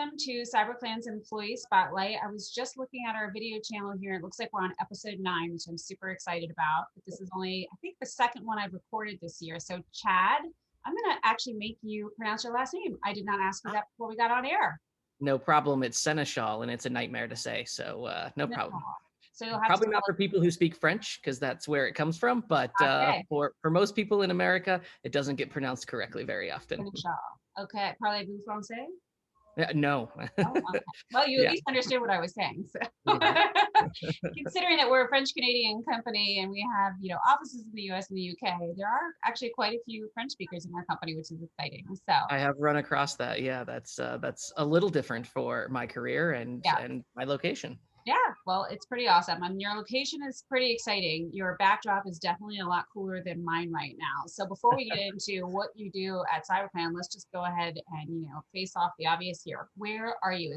Welcome to CyberClan's Employee Spotlight. I was just looking at our video channel here. It looks like we're on episode 9, which I'm super excited about. But this is only, I think, the second one I've recorded this year. So, Chad, I'm going to actually make you pronounce your last name. I did not ask you that before we got on air. No problem. It's Senechal, and it's a nightmare to say, so no problem. So you'll have Probably to not for people who speak French, because that's where it comes from, but okay. for most people in America, it doesn't get pronounced correctly very often. Okay, parlez-vous français? No. Oh, okay. Well, you at Yeah. least understood what I was saying. So. Yeah. Considering that we're a French Canadian company and we have, offices in the US and the UK, there are actually quite a few French speakers in our company, which is exciting. So I have run across that. Yeah, that's a little different for my career and yeah. my location. Yeah, well, it's pretty awesome. I mean, your location is pretty exciting. Your backdrop is definitely a lot cooler than mine right now. So before we get into what you do at CyberClan, let's just go ahead and, face off the obvious here. Where are you?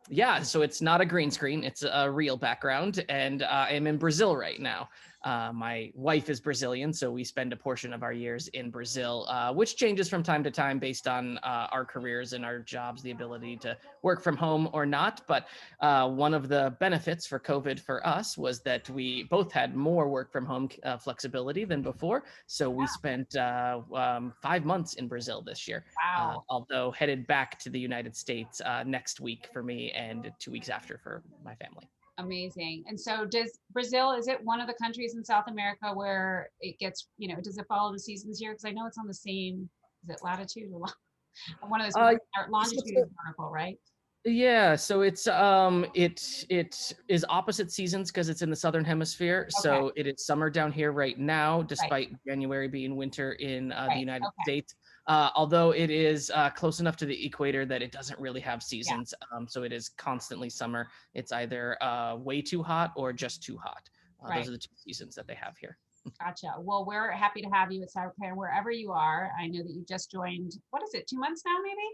Yeah, so it's not a green screen. It's a real background, and I'm in Brazil right now. My wife is Brazilian, so we spend a portion of our years in Brazil, which changes from time to time based on our careers and our jobs, the ability to work from home or not. But one of the benefits for COVID for us was that we both had more work from home flexibility than before. So we spent 5 months in Brazil this year. Wow. Although headed back to the United States next week for me and 2 weeks after for my family. Amazing. And so does Brazil, is it one of the countries in South America where it gets, does it follow the seasons here? Because I know it's on the same, is it latitude or one of those longitude vertical, right? Yeah, so it's it is opposite seasons because it's in the southern hemisphere. Okay. So it is summer down here right now, despite January being winter in the United States. Although it is close enough to the equator that it doesn't really have seasons. So it is constantly summer. It's either way too hot or just too hot. Those are the two seasons that they have here. Gotcha. Well, we're happy to have you at CyberClan wherever you are. I know that you just joined, what is it, 2 months now, maybe?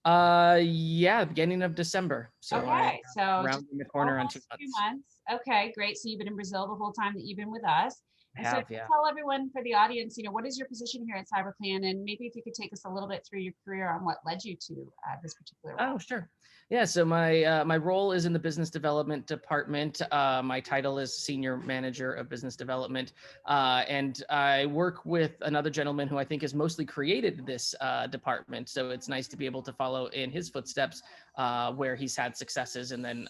Yeah, beginning of December. So okay, so rounding the corner on 2 months. Okay, great. So you've been in Brazil the whole time that you've been with us. And so yeah. tell everyone for the audience, what is your position here at CyberClan? And maybe if you could take us a little bit through your career on what led you to this particular role. Oh, sure. Yeah, so my role is in the business development department. My title is Senior Manager of Business Development. And I work with another gentleman who I think has mostly created this department. So it's nice to be able to follow in his footsteps where he's had successes and then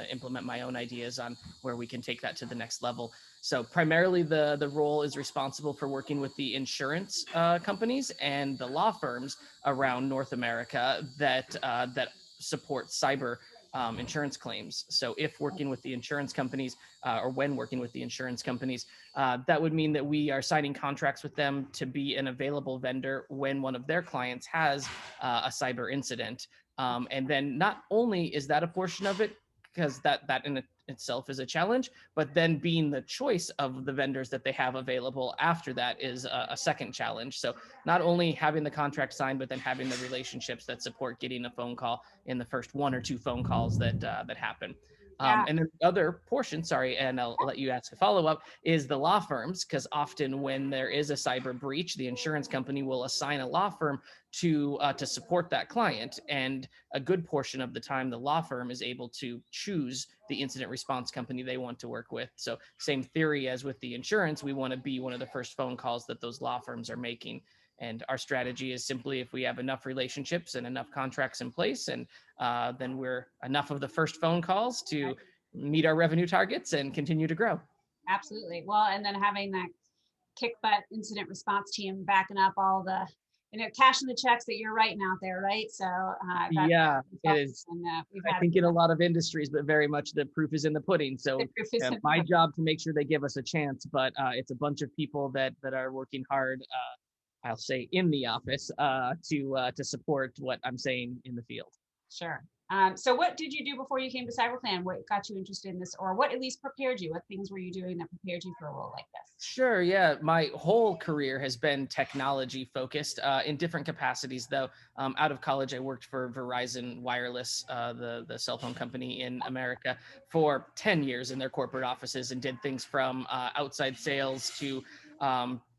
implement my own ideas on where we can take that to the next level. So primarily the role is responsible for working with the insurance companies and the law firms around North America that support cyber insurance claims. So if working with the insurance companies or when working with the insurance companies, that would mean that we are signing contracts with them to be an available vendor when one of their clients has a cyber incident. And then not only is that a portion of it, because that in itself is a challenge, but then being the choice of the vendors that they have available after that is a second challenge. So not only having the contract signed, but then having the relationships that support getting a phone call in the first 1 or 2 phone calls that happen. And then the other portion, sorry, and I'll let you ask a follow-up, is the law firms, because often when there is a cyber breach, the insurance company will assign a law firm to support that client. And a good portion of the time, the law firm is able to choose the incident response company they want to work with. So same theory as with the insurance, we want to be one of the first phone calls that those law firms are making. And our strategy is simply if we have enough relationships and enough contracts in place, and then we're enough of the first phone calls to meet our revenue targets and continue to grow. Absolutely. Well, and then having that kick butt incident response team backing up all the, cashing the checks that you're writing out there, right? So yeah, it is. And, I think in a lot of industries, but very much the proof is in the pudding. So my job to make sure they give us a chance, but it's a bunch of people that are working hard. I'll say in the office to support what I'm saying in the field. Sure. So what did you do before you came to CyberClan? What got you interested in this, or what at least prepared you? What things were you doing that prepared you for a role like this? Sure. Yeah. My whole career has been technology focused in different capacities, though. Out of college, I worked for Verizon Wireless, the cell phone company in America, for 10 years in their corporate offices and did things from outside sales to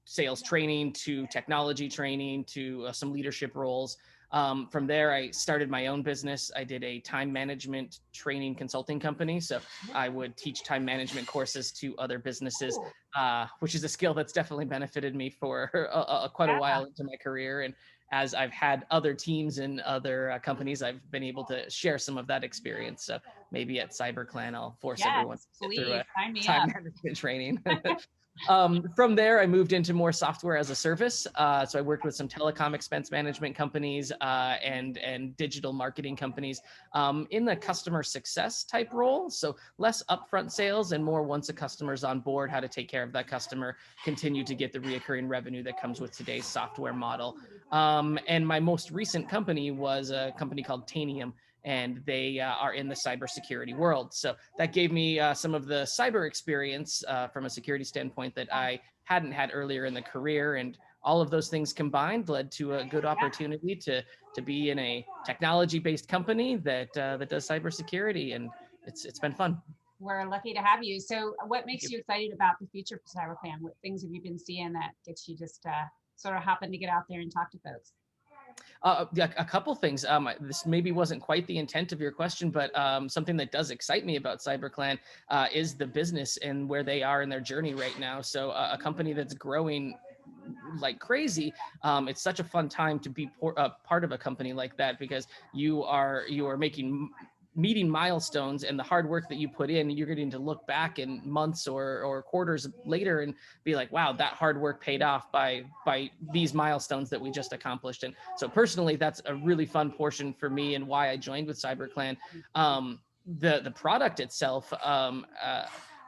sales training to technology training to some leadership roles. From there, I started my own business. I did a time management training consulting company. So I would teach time management courses to other businesses, Cool. which is a skill that's definitely benefited me for quite a Yeah. while into my career. And as I've had other teams and other companies, I've been able to share some of that experience. So maybe at CyberClan, I'll force everyone to Yes, sit through please a sign me time up. management training. From there, I moved into more software as a service. So I worked with some telecom expense management companies and digital marketing companies in the customer success type role. So less upfront sales and more once a customer's on board, how to take care of that customer, continue to get the reoccurring revenue that comes with today's software model. And my most recent company was a company called Tanium, and they are in the cybersecurity world. So that gave me some of the cyber experience from a security standpoint that I hadn't had earlier in the career. And all of those things combined led to a good Yeah, opportunity to be in a technology-based company that that does cybersecurity, and it's been fun. we're lucky to have you. So, what Thank makes you. you excited about the future for CyberClan? What things have you been seeing that gets you just sort of hopping to get out there and talk to folks? Yeah, a couple things. This maybe wasn't quite the intent of your question, but something that does excite me about CyberClan is the business and where they are in their journey right now. So a company that's growing like crazy. It's such a fun time to be part of a company like that, because you are making meeting milestones, and the hard work that you put in, you're getting to look back in months or quarters later and be like, wow, that hard work paid off by these milestones that we just accomplished. And so personally, that's a really fun portion for me and why I joined with CyberClan. The product itself,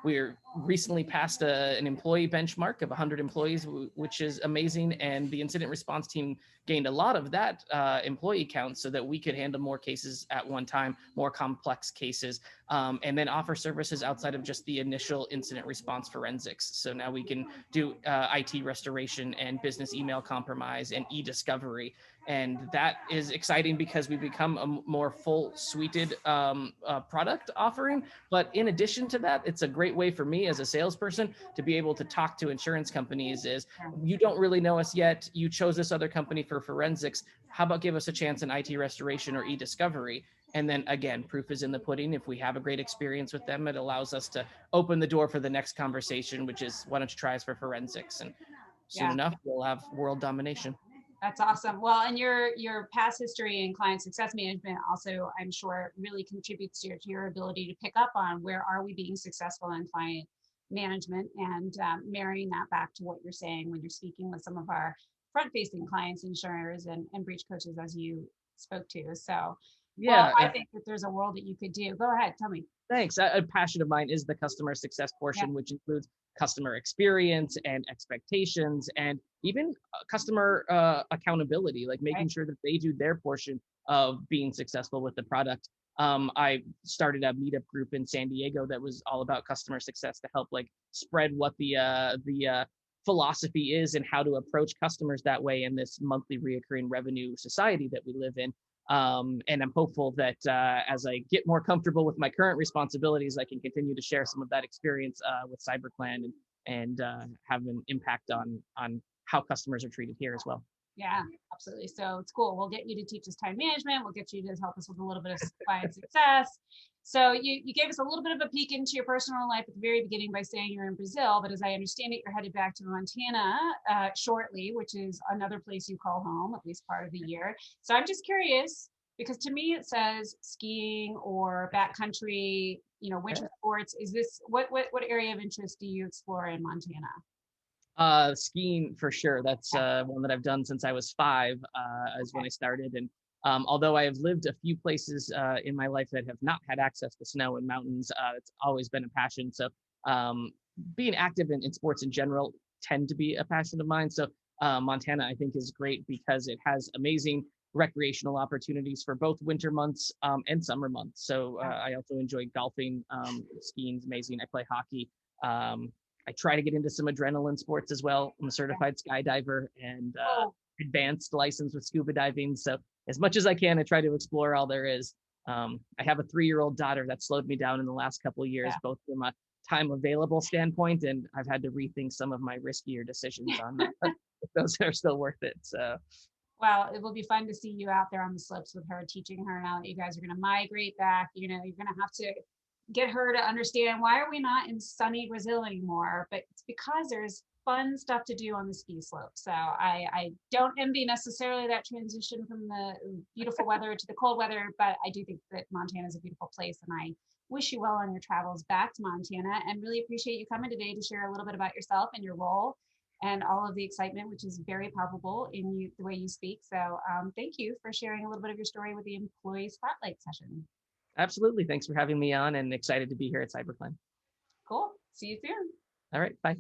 we're recently passed an employee benchmark of 100 employees, which is amazing. And the incident response team gained a lot of that employee count so that we could handle more cases at one time, more complex cases, and then offer services outside of just the initial incident response forensics. So now we can do IT restoration and business email compromise and e-discovery. And that is exciting because we become a more full suited product offering. But in addition to that, it's a great way for me as a salesperson to be able to talk to insurance companies is, you don't really know us yet. You chose this other company for forensics. How about give us a chance in IT restoration or e-discovery? And then again, proof is in the pudding. If we have a great experience with them, it allows us to open the door for the next conversation, which is, why don't you try us for forensics? And soon Yeah. enough, we'll have world domination. That's awesome. Well, and your past history in client success management also, I'm sure, really contributes to your ability to pick up on where are we being successful in client management, and marrying that back to what you're saying when you're speaking with some of our front-facing clients, insurers, and breach coaches, as you spoke to. So, well, Yeah, I think that there's a world that you could do. Go ahead, tell me. thanks. A passion of mine is the customer success Yeah, portion, which includes customer experience and expectations, and even customer accountability, like right. making sure that they do their portion of being successful with the product. I started a meetup group in San Diego that was all about customer success to help like spread what the philosophy is and how to approach customers that way in this monthly reoccurring revenue society that we live in. And I'm hopeful that as I get more comfortable with my current responsibilities, I can continue to share some of that experience with CyberClan and have an impact on how customers are treated here as well. Yeah, absolutely. So it's cool. We'll get you to teach us time management. We'll get you to help us with a little bit of client success. So you gave us a little bit of a peek into your personal life at the very beginning by saying you're in Brazil, but as I understand it, you're headed back to Montana shortly, which is another place you call home, at least part of the year. So I'm just curious, because to me it says skiing or backcountry, winter sports. Is this what area of interest do you explore in Montana? Skiing for sure. That's Yeah, one that I've done since I was 5, is when I started. And although I have lived a few places in my life that have not had access to snow and mountains, it's always been a passion. So um, being active in sports in general tend to be a passion of mine. So Montana, I think, is great because it has amazing recreational opportunities for both winter months and summer months. So yeah. I also enjoy golfing. Skiing is amazing. I play hockey. I try to get into some adrenaline sports as well. I'm a certified skydiver and Oh, advanced license with scuba diving. So as much as I can, I try to explore all there is. I have a 3-year-old daughter that slowed me down in the last couple of years, yeah. both from a time available standpoint, and I've had to rethink some of my riskier decisions on if those are still worth it. So Well, it will be fun to see you out there on the slopes with her, teaching her now that you guys are going to migrate back. You know, you're going to have to get her to understand why are we not in sunny Brazil anymore? But it's because there's fun stuff to do on the ski slope. So I don't envy necessarily that transition from the beautiful weather to the cold weather, but I do think that Montana is a beautiful place, and I wish you well on your travels back to Montana, and really appreciate you coming today to share a little bit about yourself and your role and all of the excitement, which is very palpable in you, the way you speak. So thank you for sharing a little bit of your story with the employee spotlight session. Absolutely. Thanks for having me on, and excited to be here at CyberClan. Cool. See you soon. All right. Bye.